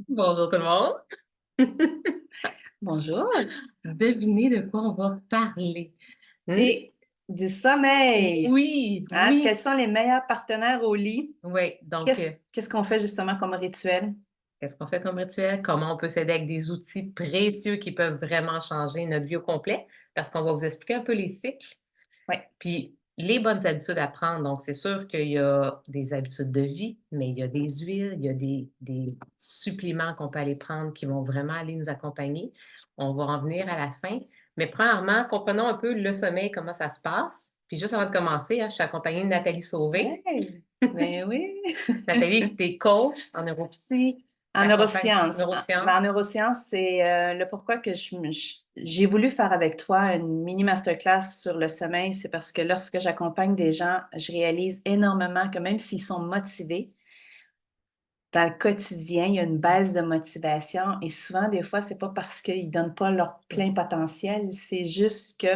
Bonjour tout le monde. Bonjour. Devinez de quoi on va parler. Hmm? Et du sommeil. Oui, Hein? Quels oui, sont les meilleurs partenaires au lit? oui. Donc, Qu'est-ce qu'on fait justement comme rituel? qu'est-ce qu'on fait comme rituel? Comment on peut s'aider avec des outils précieux qui peuvent vraiment changer notre vie au complet? Parce qu'on va vous expliquer un peu les cycles, Oui, puis les bonnes habitudes à prendre. Donc, c'est sûr qu'il y a des habitudes de vie, mais il y a des huiles, il y a des suppléments qu'on peut aller prendre qui vont vraiment aller nous accompagner. On va en venir à la fin. Mais premièrement, comprenons un peu le sommeil, comment ça se passe. Puis juste avant de commencer, je suis accompagnée de Nathalie Sauvé. oui, ben oui. Nathalie, tu es coach en neuropsy, En t'accompagnes neurosciences. En neurosciences. neurosciences, c'est le pourquoi que j'ai voulu faire avec toi une mini masterclass sur le sommeil. C'est parce que lorsque j'accompagne des gens, je réalise énormément que même s'ils sont motivés, dans le quotidien, il y a une baisse de motivation et souvent, des fois, c'est pas parce qu'ils donnent pas leur plein potentiel, c'est juste que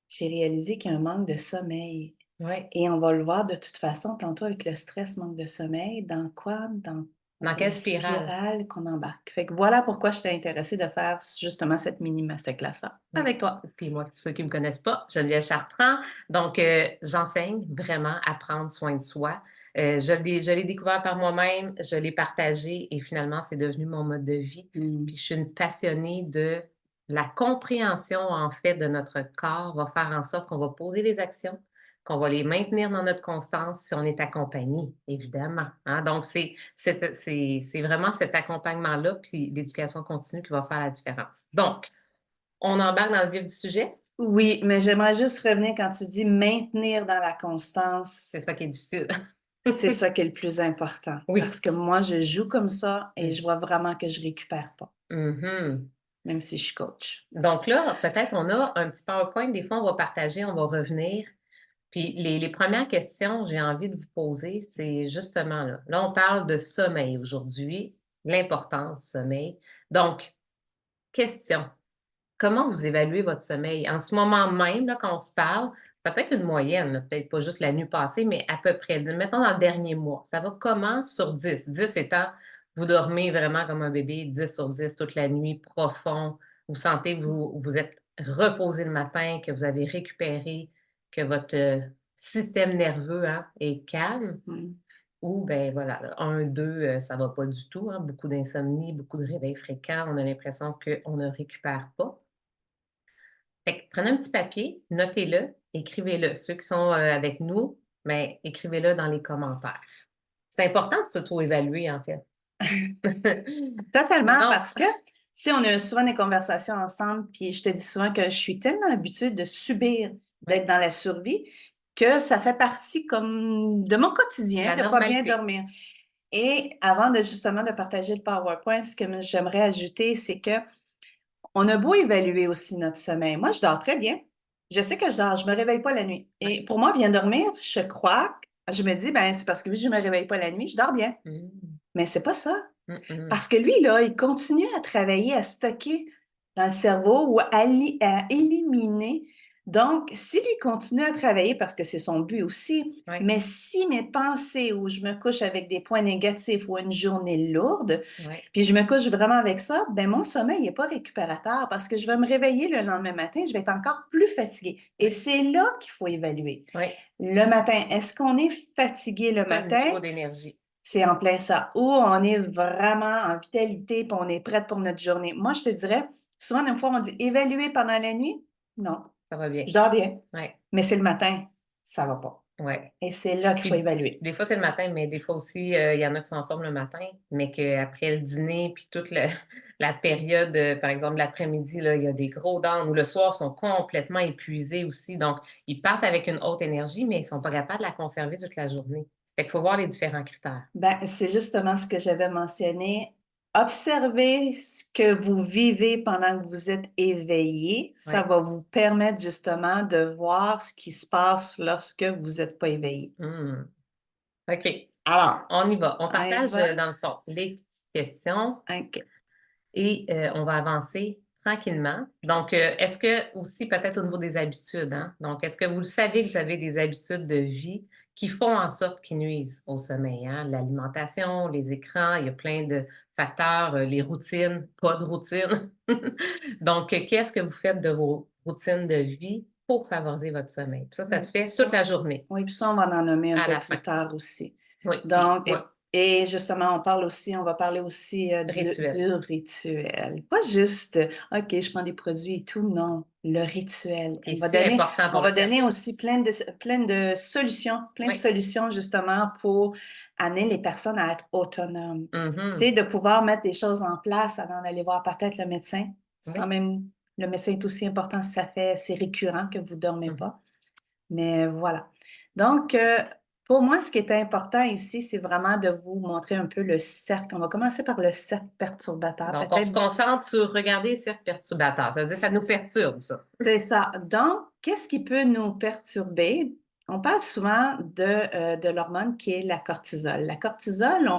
j'ai réalisé qu'il y a un manque de sommeil. Oui. Et on va le voir de toute façon tantôt avec le stress, manque de sommeil, dans quoi? Dans Dans quelle les spirale? spirales qu'on embarque. Fait que voilà pourquoi je t'ai intéressée de faire justement cette mini masterclass-là Oui. avec toi. Puis moi, ceux qui ne me connaissent pas, Geneviève Chartrand. Donc, j'enseigne vraiment à prendre soin de soi. Je l'ai découvert par moi-même, je l'ai partagé et finalement, c'est devenu mon mode de vie. Puis, Mm. je suis une passionnée de la compréhension, en fait, de notre corps va faire en sorte qu'on va poser les actions, qu'on va les maintenir dans notre constance si on est accompagné, évidemment. Hein. Donc, c'est vraiment cet accompagnement-là, puis l'éducation continue qui va faire la différence. Donc, on embarque dans le vif du sujet. Oui, mais j'aimerais juste revenir quand tu dis maintenir dans la C'est constance. ça qui est difficile. C'est ça qui est le plus important. Oui. Parce que moi, je joue comme ça et Mm. je vois vraiment que je récupère pas, Mhm. même si je suis coach. Donc là, peut-être on a un petit PowerPoint, des fois on va partager, on va revenir. Puis les premières questions que j'ai envie de vous poser, c'est justement là. Là, on parle de sommeil aujourd'hui, l'importance du sommeil. Donc, question, comment vous évaluez votre sommeil? En ce moment même, là, quand on se parle, ça peut être une moyenne, là, peut-être pas juste la nuit passée, mais à peu près. Mettons dans le dernier mois. Ça va comment sur 10? 10 étant, vous dormez vraiment comme un bébé, 10 sur 10 toute la nuit, profond. Vous sentez que vous êtes reposé le matin, que vous avez récupéré, que votre système nerveux hein, est calme. Mm. Ou, ben voilà, là, 1, 2, ça va pas du tout. Hein, beaucoup d'insomnie, beaucoup de réveils fréquents. On a l'impression qu'on ne récupère pas. Fait que prenez un petit papier, notez-le, écrivez-le. Ceux qui sont avec nous, ben, écrivez-le dans les commentaires. C'est important de s'auto-évaluer, en fait. Totalement, Sinon, parce que si on a souvent des conversations ensemble, puis je te dis souvent que je suis tellement habituée de subir, ouais, d'être dans la survie, que ça fait partie comme de mon quotidien la de pas bien normalité. dormir. Et avant de justement de partager le PowerPoint, ce que j'aimerais ajouter, c'est que on a beau évaluer aussi notre sommeil. Moi, je dors très bien. Je sais que je dors, je me réveille pas la nuit. Ouais. Et pour moi, bien dormir, je crois, je me dis, ben, c'est parce que vu que je me réveille pas la nuit, je dors bien. Mm, Mais c'est pas ça. mm, mm. Parce que lui, là, il continue à travailler, à stocker dans le cerveau ou à éliminer. Donc, si lui continue à travailler, parce que c'est son but aussi, Ouais, mais si mes pensées où je me couche avec des points négatifs ou une journée lourde, ouais, puis je me couche vraiment avec ça, ben mon sommeil n'est pas récupérateur parce que je vais me réveiller le lendemain matin, je vais être encore plus fatiguée. Et ouais, c'est là qu'il faut évaluer. ouais. Le matin, est-ce qu'on est fatigué le Pas le matin? niveau d'énergie. C'est en plein ça. Ou on est vraiment en vitalité, puis on est prête pour notre journée. Moi, je te dirais, souvent, une fois, on dit évaluer pendant la nuit. Non, Ça va bien. je dors bien. Ouais, Mais c'est le matin, ça va pas. ouais. Et c'est là qu'il faut Puis, évaluer. des fois, c'est le matin, mais des fois aussi, il y en a qui sont en forme le matin, mais qu'après le dîner, puis toute la période, par exemple, l'après-midi, là, il y a des gros downs ou le soir, sont complètement épuisés aussi. Donc, ils partent avec une haute énergie, mais ils sont pas capables de la conserver toute la journée. Fait qu'il faut voir les différents critères. Ben, c'est justement ce que j'avais mentionné. Observez ce que vous vivez pendant que vous êtes éveillé. Ça Oui. va vous permettre justement de voir ce qui se passe lorsque vous n'êtes pas éveillé. OK. Alors, On y va. On on y partage, va? dans le fond, les petites questions OK. et on va avancer tranquillement. Donc, est-ce que aussi peut-être au niveau des habitudes, hein? Donc, est-ce que vous le savez que vous avez des habitudes de vie qui font en sorte qu'ils nuisent au sommeil, hein. L'alimentation, les écrans, il y a plein de facteurs, les routines, pas de routine. Donc, qu'est-ce que vous faites de vos routines de vie pour favoriser votre sommeil? Puis ça Oui, se fait toute la journée, oui, puis ça, on va en nommer un à peu la fin. plus tard aussi. Oui, puis Donc, ouais, et justement, on va parler aussi rituel. du rituel. Pas juste, OK, je prends des produits et tout, non, le rituel. Qui est si important On pour le va cerveau. donner aussi plein de Oui. solutions justement pour amener les personnes à être autonomes. Mhm. C'est de pouvoir mettre des choses en place avant d'aller voir peut-être le médecin, sans Oui. même, le médecin est aussi important si c'est récurrent que vous ne dormez Mhm. pas. Mais voilà. Donc, pour moi, ce qui est important ici, c'est vraiment de vous montrer un peu le cercle. On va commencer par le cercle perturbateur. Donc, on se Peut-être, concentre sur regarder cercle perturbateur. Ça veut dire que ça nous perturbe, ça. c'est ça. Donc, qu'est-ce qui peut nous perturber? On parle souvent de l'hormone qui est la cortisol. La cortisol,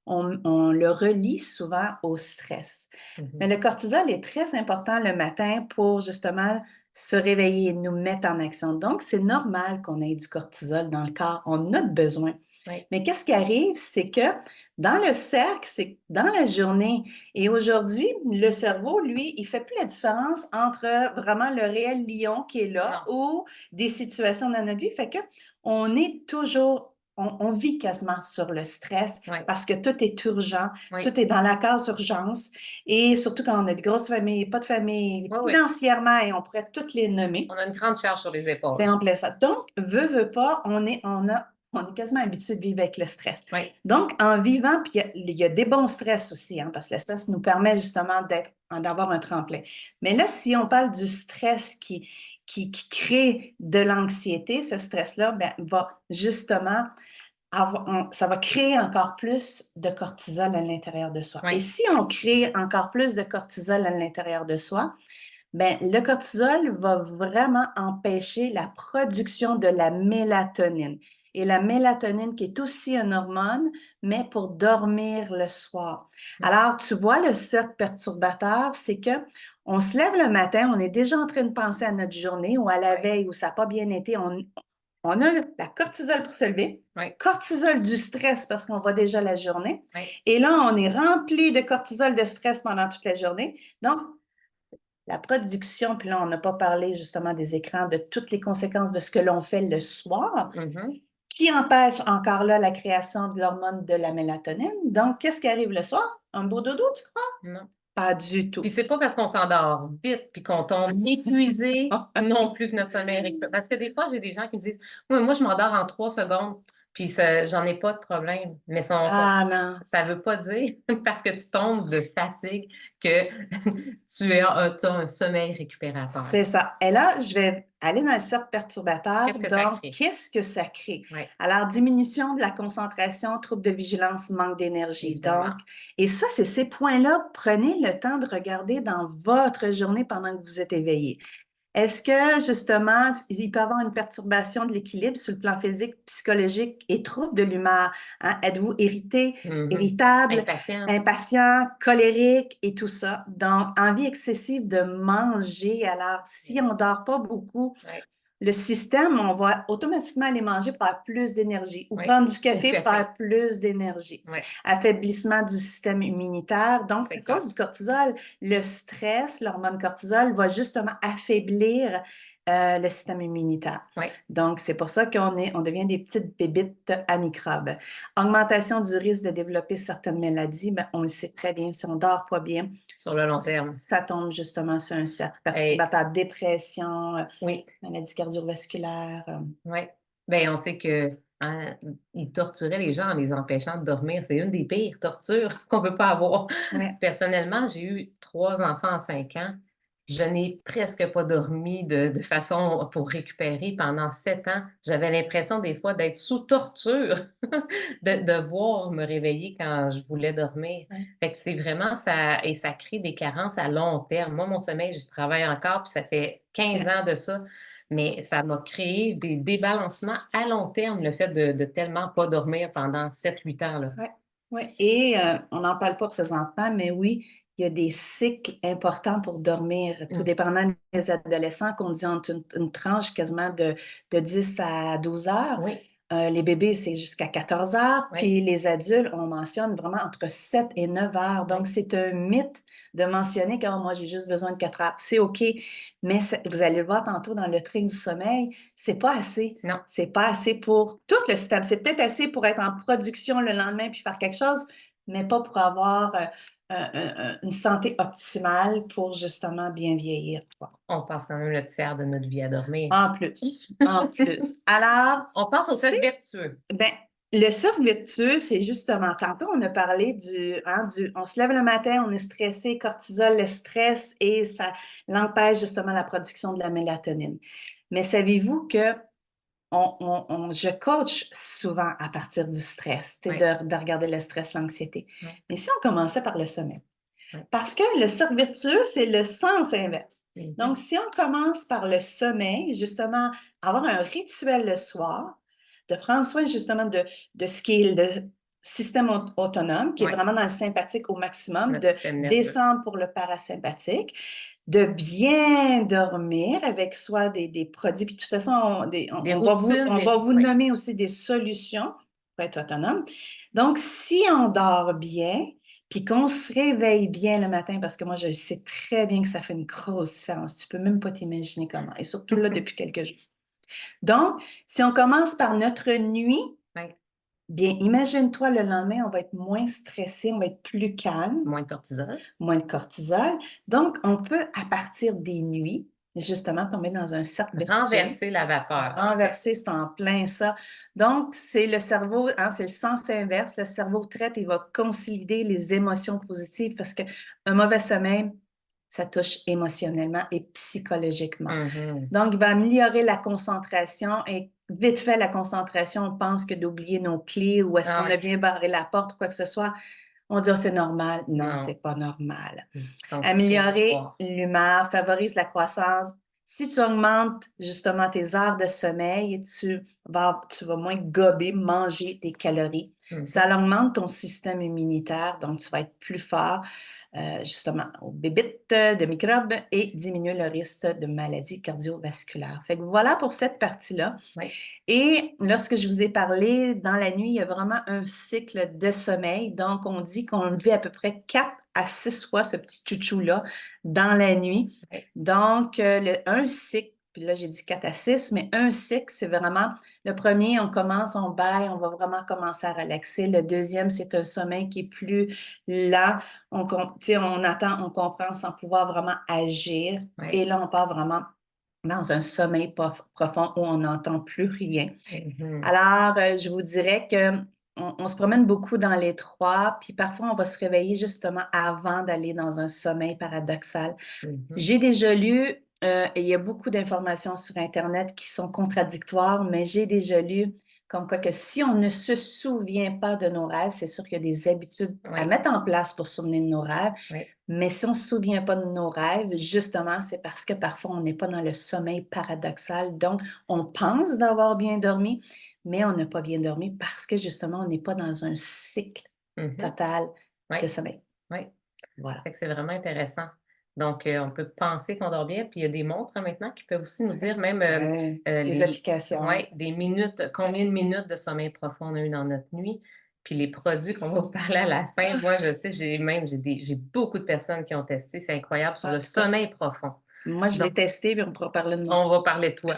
on le relie souvent au stress. Mais Mhm. le cortisol est très important le matin pour justement se réveiller et nous mettre en action. Donc, c'est normal qu'on ait du cortisol dans le corps. On a besoin. Oui. Mais qu'est-ce qui arrive, c'est que dans le cercle, c'est dans la journée. Et aujourd'hui, le cerveau, lui, il fait plus la différence entre vraiment le réel lion qui est là Non. ou des situations dans notre vie. Fait que on est toujours, on vit quasiment sur le stress Oui. parce que tout est urgent, Oui. tout est dans la case urgence. Et surtout quand on a des grosses familles, pas de famille, Oui. Oui. financièrement, et on pourrait toutes les nommer. On a une grande charge sur les épaules. C'est en plein ça. Donc, veut pas, on est quasiment habitué de vivre avec le stress. Oui. Donc, en vivant, puis il y a des bons stress aussi, hein, parce que le stress nous permet justement d'avoir un tremplin. Mais là, si on parle du stress qui crée de l'anxiété, ce stress-là, ben, va justement ça va créer encore plus de cortisol à l'intérieur de soi. Et Oui. si on crée encore plus de cortisol à l'intérieur de soi, ben, le cortisol va vraiment empêcher la production de la mélatonine. Et la mélatonine qui est aussi une hormone, mais pour dormir le soir. Alors, tu vois, le cercle perturbateur, c'est que on se lève le matin, on est déjà en train de penser à notre journée ou à la Oui. veille où ça n'a pas bien été. On a la cortisol pour se lever, Oui. cortisol du stress parce qu'on voit déjà la journée. Oui. Et là, on est rempli de cortisol de stress pendant toute la journée. Donc, la production, puis là, on n'a pas parlé justement des écrans, de toutes les conséquences de ce que l'on fait le soir, Mhm. qui empêche encore là la création de l'hormone de la mélatonine. Donc, qu'est-ce qui arrive le soir? Un beau dodo, tu crois? Non. Pas du Puis tout. c'est pas parce qu'on s'endort vite puis qu'on tombe épuisé non plus que notre sommeil récupère. Parce que des fois, j'ai des gens qui me disent: «Ouais, moi, je m'endors en 3 secondes, puis j'en ai pas de problème.» Mais Ah non, ça veut pas dire parce que tu tombes de fatigue que tu as un sommeil récupérateur. c'est ça. Et là, je vais aller dans le cercle perturbateur. Qu'est-ce que ça Donc, crée? qu'est-ce que ça crée? Oui, Alors, diminution de la concentration, trouble de vigilance, manque d'énergie. évidemment. Donc, et ça, c'est ces points-là. Prenez le temps de regarder dans votre journée pendant que vous êtes éveillé. Est-ce que, justement, il peut y avoir une perturbation de l'équilibre sur le plan physique, psychologique et trouble de l'humeur? Hein? Êtes-vous irrité, Mhm. irritable, Impatiente. impatient, colérique et tout ça? Donc, envie excessive de manger. Alors, si on ne dort pas beaucoup, Oui, le système, on va automatiquement aller manger pour avoir plus d'énergie ou oui. prendre du Au café pour café. avoir plus d'énergie. Oui, Affaiblissement du système immunitaire. Donc, c'est à clair. cause du cortisol, le stress, l'hormone cortisol va justement affaiblir le système immunitaire. Oui, Donc, c'est pour ça on devient des petites bébites à microbes. Augmentation du risque de développer certaines maladies, ben, on le sait très bien, si on dort pas bien, sur le long terme. ça tombe justement sur un cercle Et perturbateur, dépression, oui. maladies cardiovasculaires. Oui. Bien, on sait que, hein, ils torturaient les gens en les empêchant de dormir. C'est une des pires tortures qu'on peut pas avoir. Ouais, Personnellement, j'ai eu 3 enfants en 5 ans. Je n'ai presque pas dormi de façon pour récupérer pendant 7 ans. J'avais l'impression des fois d'être sous torture, de devoir me réveiller quand je voulais dormir. ouais, Fait que c'est vraiment ça et ça crée des carences à long terme. Moi, mon sommeil, j'y travaille encore, puis ça fait 15 OK. ans de ça. Mais ça m'a créé des débalancements à long terme, le fait de tellement pas dormir pendant 7 8 ans, là. Ouais, ouais. Et on n'en parle pas présentement, mais oui, il y a des cycles importants pour dormir, tout Mmh. dépendant des adolescents, qu'on dit entre une tranche quasiment de 10 à 12 heures. Oui, Les bébés, c'est jusqu'à 14 heures, Oui, puis les adultes, on mentionne vraiment entre 7 et 9 heures. Donc, oui. c'est un mythe de mentionner que oh, moi, j'ai juste besoin de 4 heures. C'est OK, mais vous allez le voir tantôt dans le train du sommeil, c'est pas assez. Non, C'est pas assez pour tout le système. C'est peut-être assez pour être en production le lendemain puis faire quelque chose, mais pas pour avoir une santé optimale pour justement bien vieillir, quoi. on passe quand même le tiers de notre vie à dormir. En plus, en plus. Alors, On passe au cercle c'est vertueux. ben, le cercle vertueux, c'est justement, tantôt, on a parlé on se lève le matin, on est stressé, cortisol, le stress, et ça l'empêche justement la production de la mélatonine. Mais savez-vous que je coach souvent à partir du stress, tu sais, Oui, de regarder le stress, l'anxiété. oui, Mais si on commençait par le sommeil, oui. parce que le cercle vertueux, c'est le sens inverse. Donc, Mhm. si on commence par le sommeil, justement, avoir un rituel le soir, de prendre soin justement de ce qui est le système autonome, qui est Oui, vraiment dans le sympathique au maximum, notre de système nerveux. descendre pour le parasympathique, de bien dormir avec soit des produits, puis de toute façon, Des routines, on va vous oui. nommer aussi des solutions pour être autonome. Donc, si on dort bien, puis qu'on se réveille bien le matin, parce que moi, je sais très bien que ça fait une grosse différence. Tu peux même pas t'imaginer comment. Et surtout là, depuis quelques jours. Donc, si on commence par notre nuit, Oui. bien, imagine-toi le lendemain, on va être moins stressé, on va être plus calme, Moins de cortisol. moins de cortisol. Donc, on peut, à partir des nuits, justement, tomber dans un cercle vertueux. Renverser la vapeur, en fait. Renverser, c'est en plein ça. Donc, c'est le cerveau, hein, c'est le sens inverse. Le cerveau traite, il va consolider les émotions positives parce qu'un mauvais sommeil, ça touche émotionnellement et psychologiquement. Mhm. Donc, il va améliorer la concentration et vite fait, la concentration, on pense que d'oublier nos clés ou est-ce Ah qu'on oui. a bien barré la porte ou quoi que ce soit. On dit, oh, c'est normal. Non, Non. c'est pas normal. Donc, il faut Améliorer voir. l'humeur, favorise la croissance. Si tu augmentes justement tes heures de sommeil, tu vas moins gober, manger des calories. Ça Mhm. augmente ton système immunitaire, donc tu vas être plus fort justement aux bébites de microbes et diminuer le risque de maladies cardiovasculaires. Fait que voilà pour cette partie-là. Oui. Et lorsque je vous ai parlé, dans la nuit, il y a vraiment un cycle de sommeil. Donc, on dit qu'on le vit à peu près 4 à 6 fois, ce petit chouchou-là, dans la nuit. Oui. Donc, un cycle, puis là, j'ai dit 4 à 6, mais un cycle, c'est vraiment le premier, on commence, on baille, on va vraiment commencer à relaxer. Le deuxième, c'est un sommeil qui est plus lent. Tu sais, on attend, on comprend sans pouvoir vraiment agir. Et Oui. là, on part vraiment dans un sommeil profond où on n'entend plus rien. Mhm. Alors, je vous dirais que on se promène beaucoup dans les trois, puis parfois on va se réveiller justement avant d'aller dans un sommeil paradoxal. Mhm. J'ai déjà lu, et il y a beaucoup d'informations sur Internet qui sont contradictoires, mais j'ai déjà lu comme quoi que si on ne se souvient pas de nos rêves, c'est sûr qu'il y a des habitudes à Oui. mettre en place pour se souvenir de nos rêves, Oui. mais si on ne se souvient pas de nos rêves, justement, c'est parce que parfois on n'est pas dans le sommeil paradoxal. Donc, on pense d'avoir bien dormi, mais on n'a pas bien dormi parce que justement, on n'est pas dans un cycle Mhm. total Oui. de sommeil. Oui. Voilà. Fait que c'est vraiment intéressant. Donc, on peut penser qu'on dort bien, puis il y a des montres hein, maintenant qui peuvent aussi nous dire même Ouais, des applications. ouais, des minutes, combien de minutes de sommeil profond on a eu dans notre nuit. Puis les produits qu'on va vous parler à la fin, moi, je sais, j'ai beaucoup de personnes qui ont testé, c'est incroyable, sur En le tout cas, sommeil profond. moi, je Donc, l'ai testé, puis on pourra parler de moi. on va parler de toi.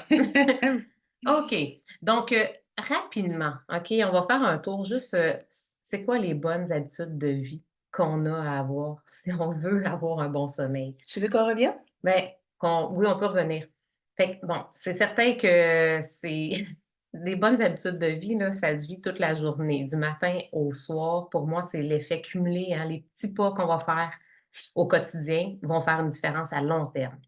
OK. Donc, rapidement, OK, on va faire un tour juste, c'est quoi les bonnes habitudes de vie qu'on a à avoir si on veut avoir un bon sommeil? Tu veux qu'on revienne? Ben, oui, on peut revenir. Fait que bon, c'est certain que c'est des bonnes habitudes de vie, là, ça se vit toute la journée, du matin au soir. Pour moi, c'est l'effet cumulé, hein. Les petits pas qu'on va faire au quotidien vont faire une différence à long terme.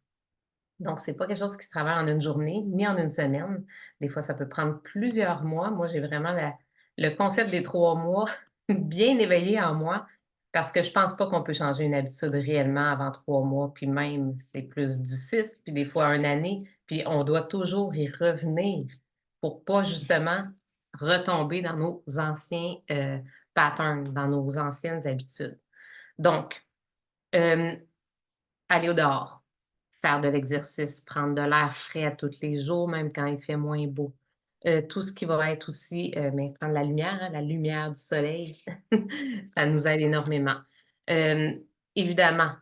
Donc, c'est pas quelque chose qui se travaille en une journée, ni en une semaine. Des fois, ça peut prendre plusieurs mois. Moi, j'ai vraiment le concept des 3 mois bien éveillé en moi parce que je pense pas qu'on peut changer une habitude réellement avant 3 mois, puis même, c'est plus du 6, puis des fois 1 année, puis on doit toujours y revenir pour pas justement retomber dans nos anciens, patterns, dans nos anciennes habitudes. Donc, hem, aller au dehors. Faire de l'exercice, prendre de l'air frais à tous les jours, même quand il fait moins beau. Tout ce qui va être aussi, prendre la lumière, hein, la lumière du soleil, ça nous aide énormément. Hem, Évidemment,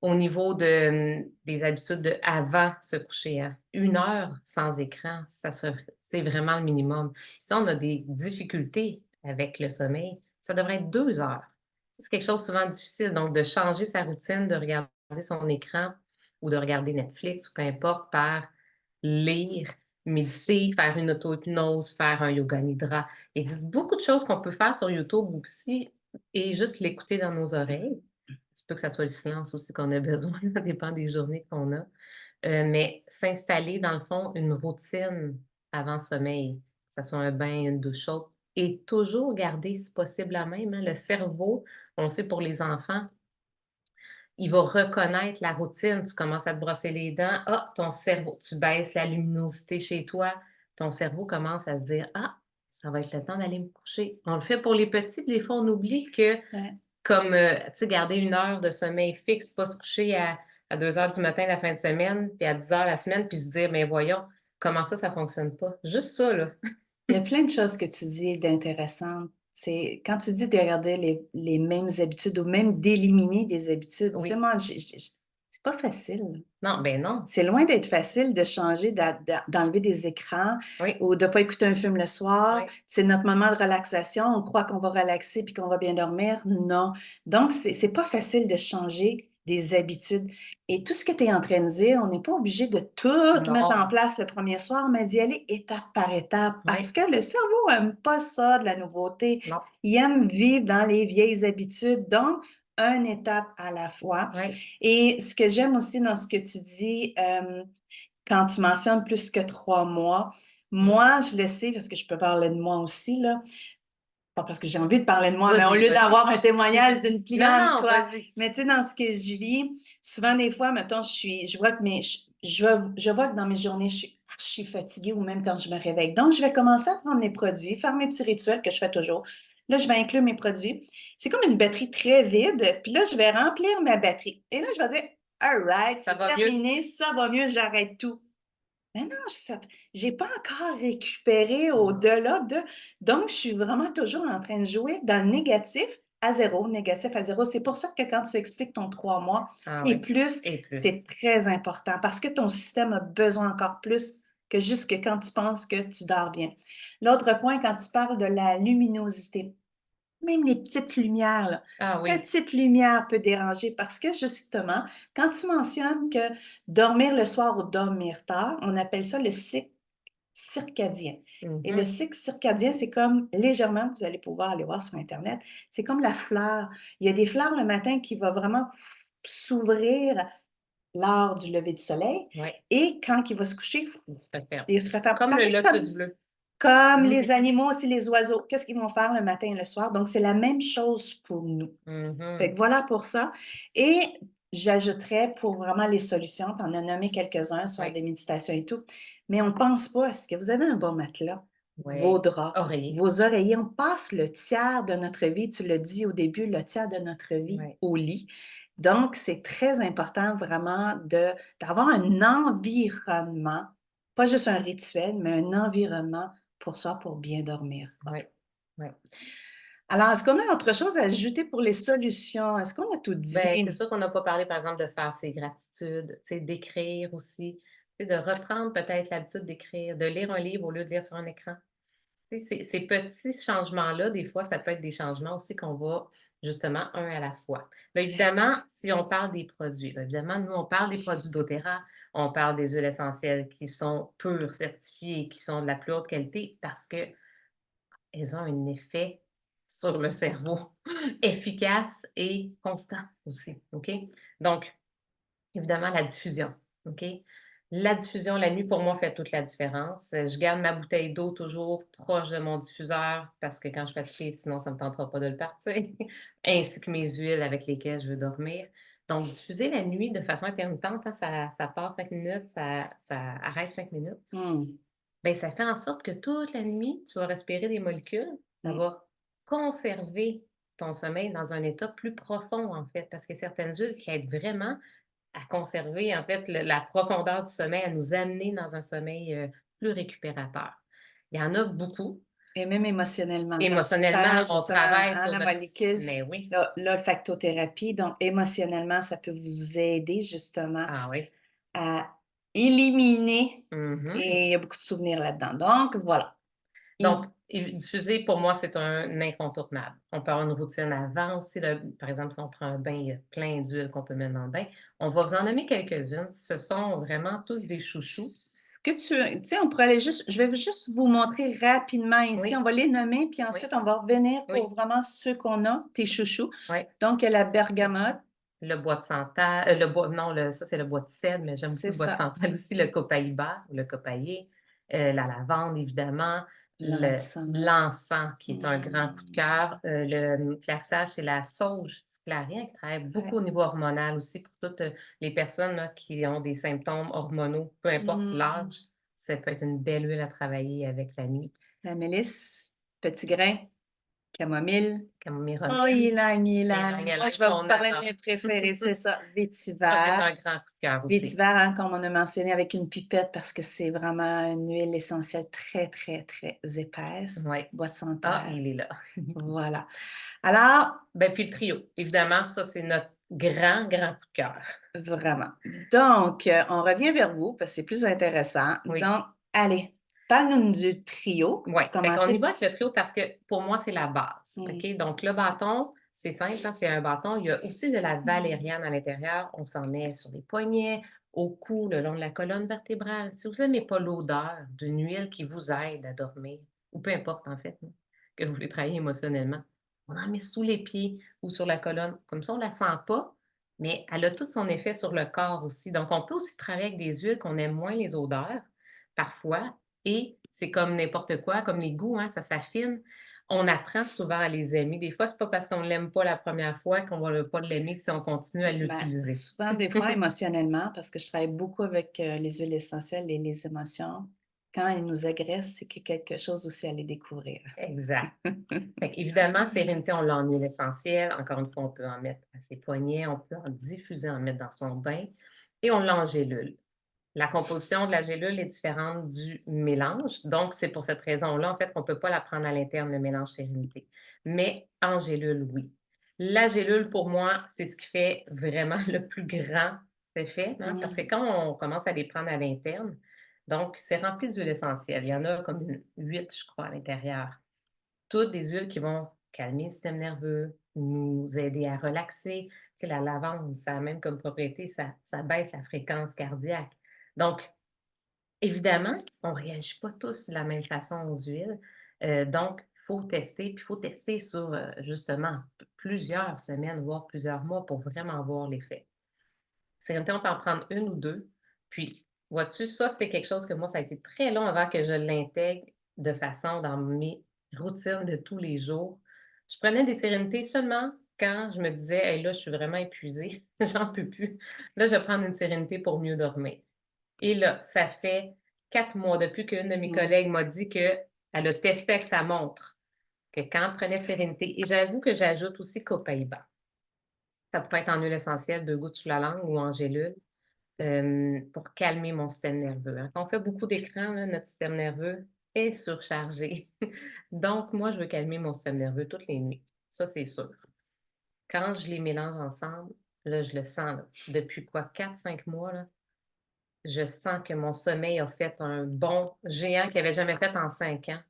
au niveau des habitudes de avant se coucher, hein, 1 heure sans écran, c'est vraiment le minimum. Si on a des difficultés avec le sommeil, ça devrait être 2 heures. C'est quelque chose souvent difficile, donc de changer sa routine, de regarder son écran ou de regarder Netflix ou peu importe par lire, méditer, faire une auto-hypnose, faire un yoga nidra. Il existe beaucoup de choses qu'on peut faire sur YouTube aussi et juste l'écouter dans nos oreilles. Il se peut que ça soit le silence aussi qu'on a besoin, ça dépend des journées qu'on a. Mais s'installer dans le fond une routine avant sommeil, que ça soit un bain, une douche chaude et toujours garder si possible la même, hein. Le cerveau, on sait pour les enfants, il va reconnaître la routine. Tu commences à te brosser les dents. Ah, ton cerveau, tu baisses la luminosité chez toi. Ton cerveau commence à se dire: «Ah, ça va être le temps d'aller me coucher». On le fait pour les petits, puis des fois, on oublie que Ouais. comme, tu sais, garder 1 heure de sommeil fixe, pas se coucher à 2 heures du matin la fin de semaine, puis à 10 heures la semaine, puis se dire: «Mais voyons, comment ça fonctionne pas?» Juste ça, là. Il y a plein de choses que tu dis d'intéressantes. C'est quand tu dis de garder les mêmes habitudes ou même d'éliminer des habitudes, tu sais, Oui. moi, c'est pas facile. Non, ben non. C'est loin d'être facile de changer, d'enlever des écrans Oui, ou de pas écouter un film le soir. oui. C'est notre moment de relaxation. On croit qu'on va relaxer puis qu'on va bien dormir. Non. Donc, c'est pas facile de changer des habitudes. Et tout ce que tu es en train de dire, on n'est pas obligé de tout mettre en Non. place le premier soir, mais d'y aller étape par étape parce Oui. que le cerveau aime pas ça, de la nouveauté. Non. Il aime vivre dans les vieilles habitudes. Donc, une étape à la fois. Oui. Et ce que j'aime aussi dans ce que tu dis, quand tu mentionnes plus que 3 mois, Mmh. moi, je le sais parce que je peux parler de moi aussi, là. Pas parce que j'ai envie de parler de moi, mais au Vas-y, lieu vas-y. d'avoir un témoignage d'une plus Non, grande non, quoi. vas-y. Mais tu sais, dans ce que je vis, souvent des fois, mettons, je vois que je vois que dans mes journées, je suis archi fatiguée ou même quand je me réveille. Donc, je vais commencer à prendre mes produits, faire mes petits rituels que je fais toujours. Là, je vais inclure mes produits. C'est comme une batterie très vide, puis là, je vais remplir ma batterie. Et là, je vais dire, all right, Ça c'est va mieux? terminé, ça va mieux, j'arrête tout. Mais non, j'ai pas encore récupéré au-delà de donc je suis vraiment toujours en train de jouer dans le négatif à zéro, négatif à zéro. C'est pour ça que quand tu expliques ton 3 mois Ah et oui, plus, et plus. c'est très important parce que ton système a besoin encore plus que juste que quand tu penses que tu dors bien. L'autre point, quand tu parles de la luminosité, même les petites lumières, là. Ah oui, Petite lumière peut déranger parce que justement, quand tu mentionnes que dormir le soir ou dormir tard, on appelle ça le cycle circadien. Et le mmh cycle circadien, c'est comme légèrement, vous allez pouvoir aller voir sur Internet, c'est comme la fleur. Il y a des fleurs le matin qui vont vraiment s'ouvrir lors du lever du soleil oui, et quand il va se coucher, il se referme. il se referme. Comme le Pareil lotus bleu. comme les animaux aussi, les oiseaux. Qu'est-ce qu'ils vont faire le matin et le soir? Donc, c'est la même chose pour nous. Fait Mmh. que voilà pour ça. Et j'ajouterais pour vraiment les solutions, tu en as nommé quelques-uns sur Oui, des méditations et tout, mais on pense pas, est-ce que vous avez un bon matelas? Vos oui. draps, Oreiller. vos oreillers, on passe le tiers de notre vie, tu l'as dit au début, le tiers de notre vie Oui, au lit. Donc, c'est très important vraiment d'avoir un environnement, pas juste un rituel, mais un environnement pour ça, pour bien dormir, quoi. oui, oui. Alors, est-ce qu'on a autre chose à ajouter pour les solutions? Est-ce qu'on a tout Ben, c'est dit? sûr qu'on n'a pas parlé, par exemple, de faire ses gratitudes, tu sais, d'écrire aussi, tu sais, de reprendre peut-être l'habitude d'écrire, de lire un livre au lieu de lire sur un écran. Tu sais, ces petits changements-là, des fois, ça peut être des changements aussi qu'on va justement un à la fois. Bien évidemment, si on parle des produits, bien évidemment, nous, on parle des produits doTERRA, on parle des huiles essentielles qui sont pures, certifiées, qui sont de la plus haute qualité parce qu'elles ont un effet sur le cerveau efficace et constant aussi, OK? Donc, évidemment, la diffusion, OK? La diffusion la nuit, pour moi, fait toute la différence. Je garde ma bouteille d'eau toujours proche de mon diffuseur parce que quand je suis fatiguée, sinon ça ne me tentera pas de le partir, ainsi que mes huiles avec lesquelles je veux dormir. Donc, diffuser la nuit de façon intermittente, hein, ça passe 5 minutes, ça arrête 5 minutes. Mmh, Bien, ça fait en sorte que toute la nuit, tu vas respirer des molécules. Ça mmh. va conserver ton sommeil dans un état plus profond, en fait, parce qu'il y a certaines huiles qui aident vraiment à conserver, en fait, la profondeur du sommeil, à nous amener dans un sommeil plus récupérateur. Il y en a beaucoup. Et même émotionnellement, quand tu Émotionnellement, parles on justement, travaille hein, sur la notre molécule, mais oui. l'olfactothérapie, donc émotionnellement, ça peut vous aider justement Ah oui. à éliminer, Mhm. et il y a beaucoup de souvenirs là-dedans. Donc voilà. Donc, diffuser, pour moi, c'est un incontournable. On peut avoir une routine avant aussi. Par exemple, si on prend un bain, il y a plein d'huiles qu'on peut mettre dans le bain. On va vous en nommer quelques-unes. Ce sont vraiment tous des chouchous. Que tu sais, on pourrait aller juste, je vais juste vous montrer rapidement ici. On Oui, va les nommer, puis oui, ensuite, on va revenir oui, pour vraiment ceux qu'on a, tes chouchous. oui. Donc, il y a la bergamote, Le bois de santal, le bois, non, ça c'est le bois de cèdre, mais j'aime beaucoup c'est le bois de ça, santal aussi, le copaïba ou le copaillé, la lavande, évidemment, l'encens. l'encens, qui est un grand coup de cœur, le classage, c'est la sauge sclérien, qui travaille beaucoup Ouais. au niveau hormonal aussi pour toutes les personnes là, qui ont des symptômes hormonaux, peu importe Mm. l'âge, ça peut être une belle huile à travailler avec la nuit. La mélisse, petit grain, camomille. Camomille Oh, romaine ylang et ylang. Moi, ylang-ylang je vais vous qu'on parler de adore. mes préférés, c'est ça, Ça, c'est vétiver. un grand coup de cœur aussi. Vétiver, hein, comme on a mentionné, avec une pipette parce que c'est vraiment une huile essentielle très, très, très épaisse. Oui. Bois de Ah, santerre. il est là. Voilà. Alors, Ben, puis le trio. Évidemment, ça, c'est notre grand, grand coup de cœur. vraiment. Donc, on revient vers vous parce que c'est plus intéressant. Oui. Donc, allez, parle-nous du trio Oui. pour Fait qu'on y commencer. va avec le trio parce que pour moi, c'est la base. Mm. OK? Donc, le bâton, c'est simple, hein, c'est un bâton. Il y a aussi de la Mm. valériane à l'intérieur. On s'en met sur les poignets, au cou, le long de la colonne vertébrale. Si vous n'aimez pas l'odeur d'une huile qui vous aide à dormir, ou peu importe, en fait, hein, que vous voulez travailler émotionnellement, on en met sous les pieds ou sur la colonne. Comme ça, on ne la sent pas, mais elle a tout son effet sur le corps aussi. Donc, on peut aussi travailler avec des huiles qu'on aime moins les odeurs, parfois, et c'est comme n'importe quoi, comme les goûts, hein, ça s'affine. On apprend souvent à les aimer. Des fois, c'est pas parce qu'on ne l'aime pas la première fois qu'on va pas l'aimer si on continue à Ben, l'utiliser. souvent, des fois, émotionnellement, parce que je travaille beaucoup avec les huiles essentielles et les émotions. Quand elles nous agressent, c'est qu'il y a quelque chose aussi à les découvrir. Exact. Fait qu'évidemment, sérénité, on l'a en huile essentielle. Encore une fois, on peut en mettre à ses poignets, on peut en diffuser, en mettre dans son bain et on l'a en gélule. La composition de la gélule est différente du mélange. Donc, c'est pour cette raison-là, en fait, qu'on ne peut pas la prendre à l'interne, le mélange sérénité. Mais en gélule, oui. La gélule, pour moi, c'est ce qui fait vraiment le plus grand effet, hein, parce que Mm. quand on commence à les prendre à l'interne, donc, c'est rempli d'huile essentielle. Il y en a comme 8, je crois, à l'intérieur. Toutes des huiles qui vont calmer le système nerveux, nous aider à relaxer. Tu sais, la lavande, ça a même comme propriété, ça baisse la fréquence cardiaque. Donc, évidemment, on ne réagit pas tous de la même façon aux huiles. Donc, il faut tester, puis il faut tester sur justement plusieurs semaines, voire plusieurs mois pour vraiment voir l'effet. C'est on peut en prendre une ou deux. Puis, vois-tu, ça, c'est quelque chose que moi, ça a été très long avant que je l'intègre de façon dans mes routines de tous les jours. Je prenais des sérénités seulement quand je me disais, hey, là, je suis vraiment épuisée, j'en peux plus. Là, je vais prendre une sérénité pour mieux dormir. Et là, ça fait 4 mois depuis qu'une de mes Mm. collègues m'a dit qu'elle a testé avec sa montre, que quand elle prenait sérénité, et j'avoue que j'ajoute aussi Copaiba. Ça peut être en huile essentielle, 2 gouttes sur la langue ou en gélule, pour calmer mon système nerveux, hein. Quand on fait beaucoup d'écran, là, notre système nerveux est surchargé. Donc moi, je veux calmer mon système nerveux toutes les nuits. Ça, c'est sûr. Quand je les mélange ensemble, là, je le sens, là. Depuis quoi, 4, 5 mois, là, je sens que mon sommeil a fait un bond géant qu'il n'avait jamais fait en 5 ans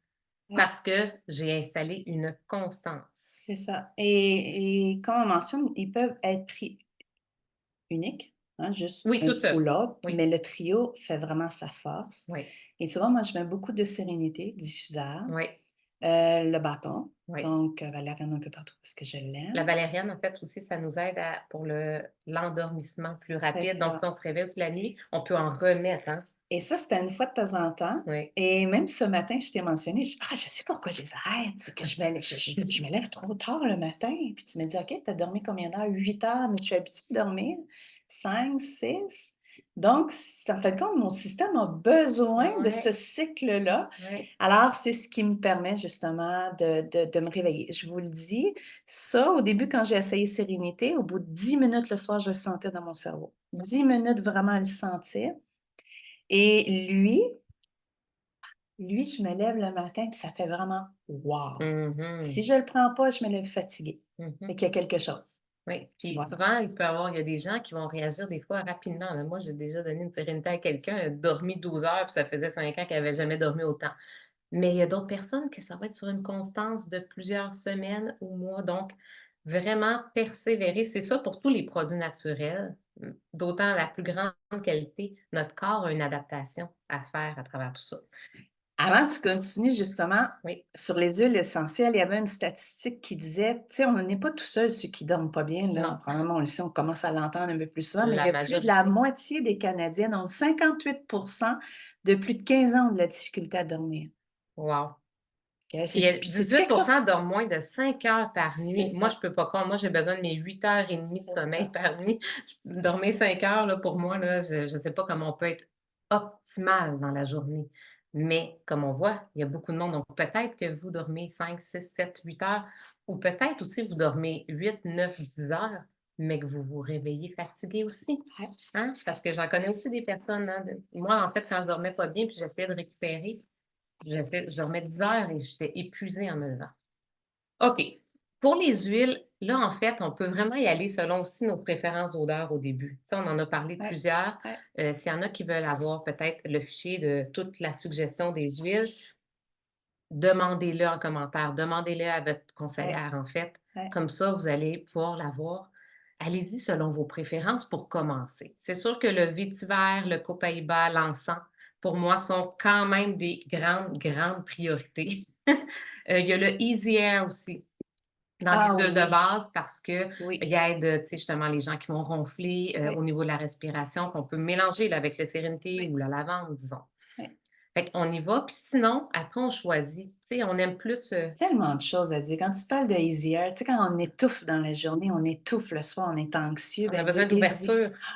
Ouais, parce que j'ai installé une constance. c'est ça. Et comme on mentionne, ils peuvent être pris uniques, hein, juste Oui, un toute ou seule. l'autre, Oui, mais le trio fait vraiment sa force. oui, Et souvent, moi, je mets beaucoup de sérénité, diffuseur, oui, le bâton, oui. donc valériane un peu partout parce que je La l'aime. valériane, en fait, aussi, ça nous aide pour l'endormissement plus C'est rapide. Donc, ça. si on se réveille aussi la nuit, on peut en remettre, hein? Et ça, c'était une fois de temps en temps. Oui. Et même ce matin, je t'ai mentionné, je sais pourquoi je les arrête, c'est que je me lève trop tard le matin. Puis tu me dis, OK, tu as dormi combien d'heures? 8 heures, mais je suis habituée de dormir 5, 6. Donc, en fait compte, mon système a besoin de ce Oui, cycle-là. oui. Alors, c'est ce qui me permet justement de me réveiller. Je vous le dis, ça, au début, quand j'ai essayé Sérénité, au bout de 10 minutes le soir, je le sentais dans mon cerveau. 10 minutes vraiment à le sentir. Et lui, Lui, je me lève le matin, puis ça fait vraiment wow! Si Mhm, je le prends pas, je me lève fatiguée. Fait mhm. qu'il y a quelque chose. Oui, puis Voilà. souvent, il y a des gens qui vont réagir des fois rapidement, là. Moi, j'ai déjà donné une sérénité à quelqu'un, elle a dormi 12 heures, puis ça faisait 5 ans qu'elle avait jamais dormi autant. Mais il y a d'autres personnes que ça va être sur une constance de plusieurs semaines ou mois. Donc, vraiment persévérer, c'est ça pour tous les produits naturels, d'autant la plus grande qualité, notre corps a une adaptation à faire à travers tout ça. Avant que tu continues, justement, Oui, sur les huiles essentielles, il y avait une statistique qui disait, tu sais, on n'est pas tout seul ceux qui dorment pas bien, là. non, Probablement, on le sait, on commence à l'entendre un peu plus souvent, mais il la y a plus de la majorité. moitié des Canadiennes ont 58 de plus de 15 ans ont de la difficulté à dormir. Wow. OK? Puis, Puis c'est-tu 18 quelque chose? dorment moins de 5 heures par C'est nuit. Moi, ça, je peux pas croire. Moi, j'ai besoin de mes 8 heures et demie de c'est sommeil ça. par nuit. Dormir 5 heures, là, pour moi, là, je sais pas comment on peut être optimal dans la journée. Mais comme on voit, il y a beaucoup de monde. Donc, peut-être que vous dormez 5, 6, 7, 8 heures ou peut-être aussi vous dormez 8, 9, 10 heures, mais que vous vous réveillez fatigué aussi, Ouais. hein? Parce que j'en connais aussi des personnes, hein, moi, en fait, quand je dormais pas bien puis j'essayais de récupérer, je dormais 10 heures et j'étais épuisée en me levant. OK. Pour les huiles, là, en fait, on peut vraiment y aller selon aussi nos préférences d'odeur au début. Tu sais, on en a parlé de Ouais, plusieurs. ouais, S'il y en a qui veulent avoir peut-être le fichier de toute la suggestion des huiles, demandez-le en commentaire. Demandez-le à votre ouais, conseillère, en fait. ouais. Comme ça, vous allez pouvoir l'avoir. Allez-y selon vos préférences pour commencer. C'est sûr que le vétiver, le copaïba, l'encens, pour moi, sont quand même des grandes, grandes priorités. Il y a le Easy Air aussi dans les Ah huiles de oui, base parce que il oui, aide, tu sais, justement les gens qui vont ronfler, au oui, niveau de la respiration qu'on peut mélanger là, avec le sérénité oui, ou la lavande, disons. oui. Fait qu'on y va, puis sinon, après on choisit. Tu sais, on aime plus, Tellement de choses à dire. Quand tu parles de Easy Air, tu sais, quand on étouffe dans la journée, on étouffe le soir, on est anxieux, on a ben besoin du Easy. d'ouverture. Ça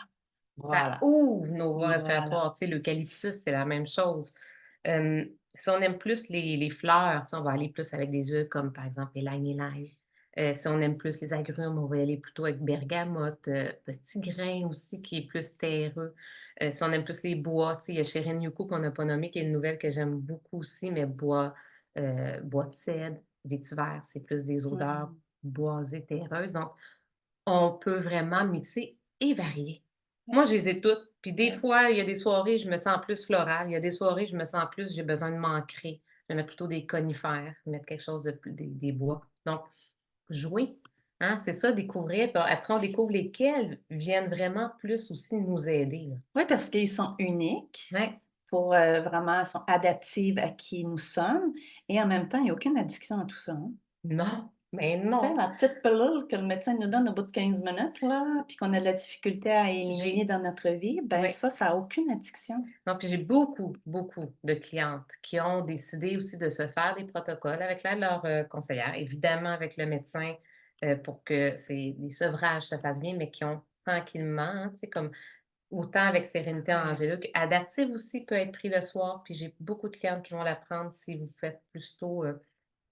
Voilà, ouvre nos voies voilà. respiratoires. Tu sais, l'eucalyptus, c'est la même chose. Si on aime plus les fleurs, tu sais, on va aller plus avec des huiles comme, par exemple, ylang-ylang. Si on aime plus les agrumes, on va y aller plutôt avec bergamote, petit grain aussi qui est plus terreux. Si on aime plus les bois, tu sais, il y a Shirin Yuku qu'on n'a pas nommé, qui est une nouvelle que j'aime beaucoup aussi, mais bois de cèdre, vétiver, c'est plus des odeurs Mmh. boisées, terreuses. Donc, on peut vraiment mixer et varier. Ouais, Moi, je les ai toutes. Puis des ouais. fois, il y a des soirées, je me sens plus florale. Il y a des soirées, je me sens plus, j'ai besoin de m'ancrer. Je vais mettre plutôt des conifères, mettre quelque chose de plus, des bois. Donc, jouer. Hein, c'est ça, découvrir. Puis après, on découvre lesquels viennent vraiment plus aussi nous aider, là. Ouais, parce qu'ils sont uniques Ouais. pour, vraiment ils sont adaptives à qui nous sommes et en même temps, il n'y a aucune addiction à tout ça, hein. Non, mais Tu sais, non. la petite pilule que le médecin nous donne au bout de 15 minutes là, puis qu'on a de la difficulté à éliminer J'ai, dans notre vie, ben ouais. ça a aucune addiction. Non, puis j'ai beaucoup, beaucoup de clientes qui ont décidé aussi de se faire des protocoles avec l'aide de leur, conseillère, évidemment avec le médecin, pour que les sevrages se fassent bien, mais qui ont tranquillement, hein, tu sais, comme autant avec Sérénité en Ouais. Angélus. Adaptive aussi peut être pris le soir, puis j'ai beaucoup de clientes qui vont la prendre si vous faites plus tôt,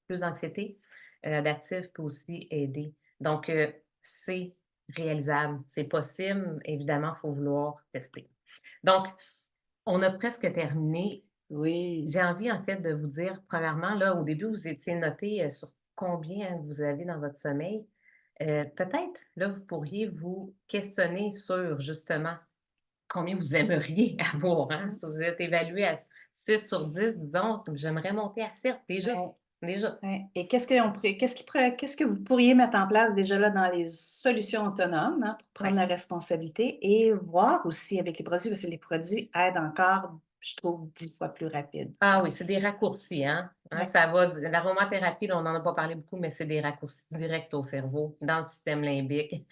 plus d'anxiété. Adaptive peut aussi aider. Donc, c'est réalisable, c'est possible. Évidemment, il faut vouloir tester. Donc, on a presque terminé. Oui. J'ai envie, en fait, de vous dire, premièrement, là, au début, vous étiez noté, sur combien vous avez dans votre sommeil. Peut-être, là, vous pourriez vous questionner sur, justement, combien vous aimeriez avoir, hein? Si vous êtes évalué à 6 sur 10, disons, j'aimerais monter à 7 déjà, Ouais. déjà. Ouais et qu'est-ce que vous pourriez mettre en place déjà là dans les solutions autonomes, hein, pour prendre Ouais. la responsabilité et voir aussi avec les produits, parce que les produits aident encore, je trouve, 10 fois plus rapide. Ah oui, c'est des raccourcis, hein? Hein, Ouais, ça va l'aromathérapie, là, on n'en a pas parlé beaucoup, mais c'est des raccourcis directs au cerveau, dans le système limbique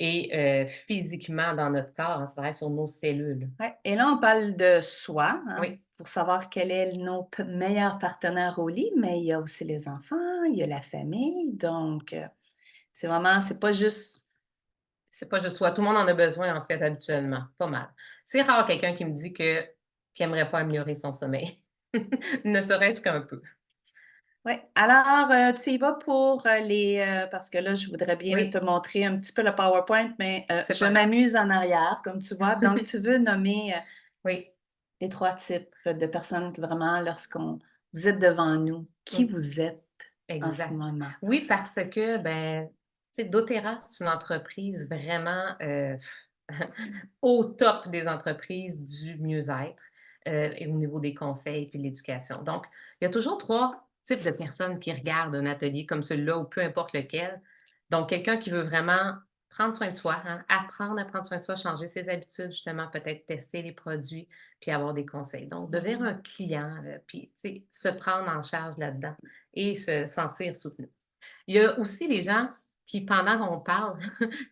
et physiquement dans notre corps, hein, ça travaille sur nos cellules. ouais et là, on parle de soi, hein, Oui, pour savoir quel est notre meilleur partenaire au lit, mais il y a aussi les enfants, il y a la famille, donc c'est vraiment c'est pas juste c'est pas juste soi, tout le monde en a besoin, en fait, habituellement, pas mal. C'est rare quelqu'un qui me dit que qu'il aimerait pas améliorer son sommeil, ne serait-ce qu'un peu. ouais. Alors, tu y vas pour, parce que là, je voudrais bien te Oui, montrer un petit peu le PowerPoint, mais, c'est je pas grave. m'amuse en arrière, comme tu vois. Donc tu veux nommer, s Oui. les 3 types de personnes que vraiment lorsqu'on vous êtes devant nous, qui Mmh, vous êtes en ce exact. moment? Oui, parce que, ben, tu sais, doTERRA, c'est une entreprise vraiment, au top des entreprises du mieux-être, et au niveau des conseils puis de l'éducation. Donc, il y a toujours 3 types de personnes qui regardent un atelier comme celui-là ou peu importe lequel. Donc, quelqu'un qui veut vraiment prendre soin de soi, hein, apprendre à prendre soin de soi, changer ses habitudes, justement, peut-être tester les produits puis avoir des conseils. Donc, devenir un client, puis, tu sais, se prendre en charge là-dedans et se sentir soutenu. Il y a aussi les gens qui, pendant qu'on parle,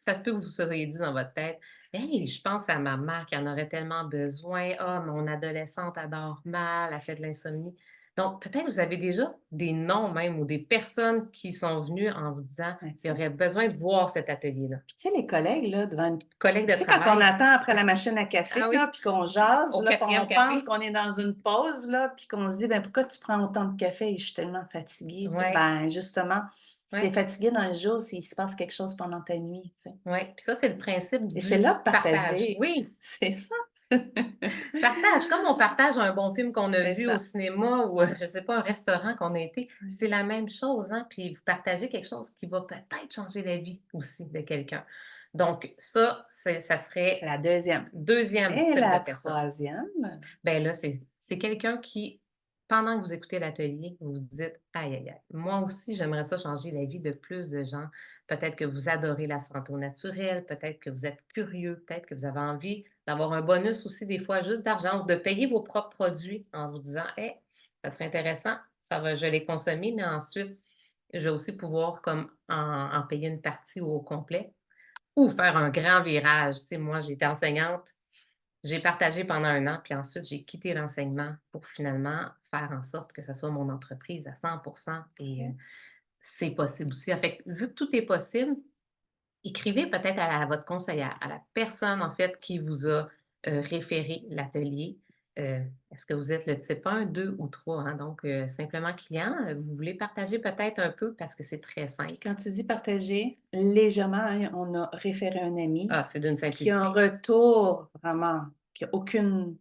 ça se peut que vous soyez dit dans votre tête: «Hey, je pense à ma mère qui en aurait tellement besoin. Ah, mon adolescente, elle dort mal, elle fait de l'insomnie». Donc peut-être vous avez déjà des noms même ou des personnes qui sont venues en vous disant qu'ils Exact. auraient besoin de voir cet atelier-là. Puis tu sais, les collègues là, devant une tu Collègues de sais, quand on travail. attend après la machine à café Ah là, oui, puis qu'on jase au là, puis on 4e pense café? qu'on est dans une pause là, puis qu'on se dit: «Ben, pourquoi tu prends autant de café?» «Je suis tellement fatiguée», tu sais. Ouais, Ben, justement, si tu es ouais, fatigué dans le jour, c'est il se passe quelque chose pendant ta nuit, tu sais. ouais. Puis ça, c'est le principe Et c'est du là de partage. partager. Oui. C'est ça. Partage, comme on partage un bon film qu'on a C'est vu au ça. cinéma ou, je sais pas, un restaurant qu'on a été, Oui. c'est la même chose, hein, puis vous partagez quelque chose qui va peut-être changer la vie aussi de quelqu'un. Donc ça, ça serait La deuxième. deuxième Et type de la personne. troisième. Ben là, c'est quelqu'un qui, pendant que vous écoutez l'atelier, vous vous dites: «Aïe, aïe, aïe, moi aussi, j'aimerais ça changer la vie de plus de gens». Peut-être que vous adorez la santé au naturel, peut-être que vous êtes curieux, peut-être que vous avez envie d'avoir un bonus aussi des fois juste d'argent ou de payer vos propres produits en vous disant: «Hey, ça serait intéressant, ça va je l'ai consommé, mais ensuite, je vais aussi pouvoir comme en payer une partie ou au complet» ou faire un grand virage. Tu sais, moi, j'étais enseignante, j'ai partagé pendant 1 an, puis ensuite j'ai quitté l'enseignement pour finalement faire en sorte que ça soit mon entreprise à 100 et OK. c'est possible aussi. En fait, vu que tout est possible, écrivez peut-être à votre conseillère, à la personne en fait qui vous a, référé l'atelier. Est-ce que vous êtes le type 1, 2 ou 3, hein? Donc simplement client, vous voulez partager peut-être un peu parce que c'est très Puis simple. quand tu dis partager, légèrement, hein, on a référé un ami Ah, c'est d'une qui a un simplicité. retour vraiment, qui a Aucune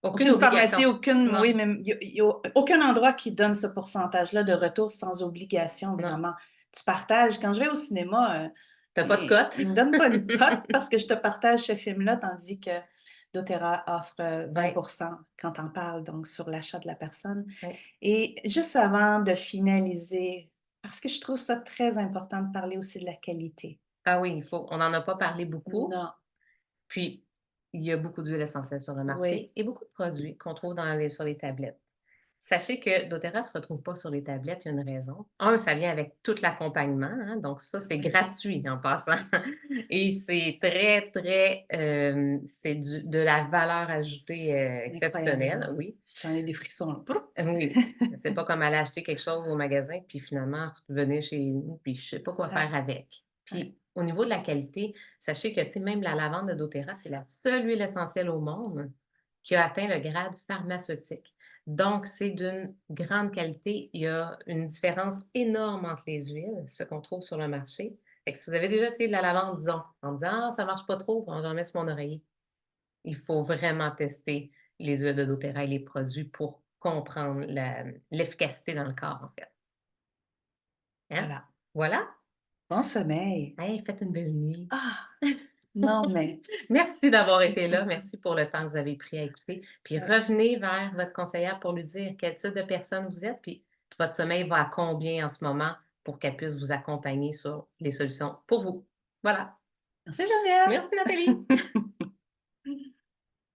aucune obligation. pharmacie, aucune Non, oui, même il y a aucun endroit qui donne ce pourcentage-là de retour sans obligation, non. vraiment. Tu partages. Quand je vais au cinéma, Tu as pas de et cote? ils me donnent pas une cote parce que je te partage ce film-là, tandis que doTERRA offre, 20 Oui, quand on parle, donc sur l'achat de la personne. oui. Et juste avant de finaliser, parce que je trouve ça très important de parler aussi de la qualité. Ah oui, il faut on n'en a pas parlé beaucoup. Non, Puis, il y a beaucoup d'huiles essentielles sur le oui, marché et beaucoup de produits qu'on trouve sur les tablettes. Sachez que doTERRA ne se retrouve pas sur les tablettes, il y a une raison. Un, ça vient avec tout l'accompagnement, hein, donc ça, c'est gratuit en passant et c'est très, très, c'est de la valeur ajoutée, exceptionnelle, incroyablement. oui. J'en ai des frissons, là. Brrr! Oui, c'est pas comme aller acheter quelque chose au magasin, puis finalement revenir chez nous, puis je sais pas quoi Ouais, faire avec. ouais. Puis au niveau de la qualité, sachez que, tu sais, même la lavande de doTERRA, c'est la seule huile essentielle au monde qui a atteint le grade pharmaceutique. Donc c'est d'une grande qualité. Il y a une différence énorme entre les huiles, ce qu'on trouve sur le marché. Fait que si vous avez déjà essayé de la lavande, disons, en disant: «Ah, ça marche pas trop, j'en mets sur mon oreiller». Il faut vraiment tester les huiles de doTERRA et les produits pour comprendre l'efficacité dans le corps, en fait. Hein? Voilà. Voilà. Bon sommeil. Hey, faites une belle nuit. Ah! Non, mais Merci d'avoir été là. Merci pour le temps que vous avez pris à écouter. Puis ouais. revenez vers votre conseillère pour lui dire quel type de personne vous êtes, puis votre sommeil va à combien en ce moment pour qu'elle puisse vous accompagner sur les solutions pour vous. Voilà. Merci Geneviève. Merci Nathalie.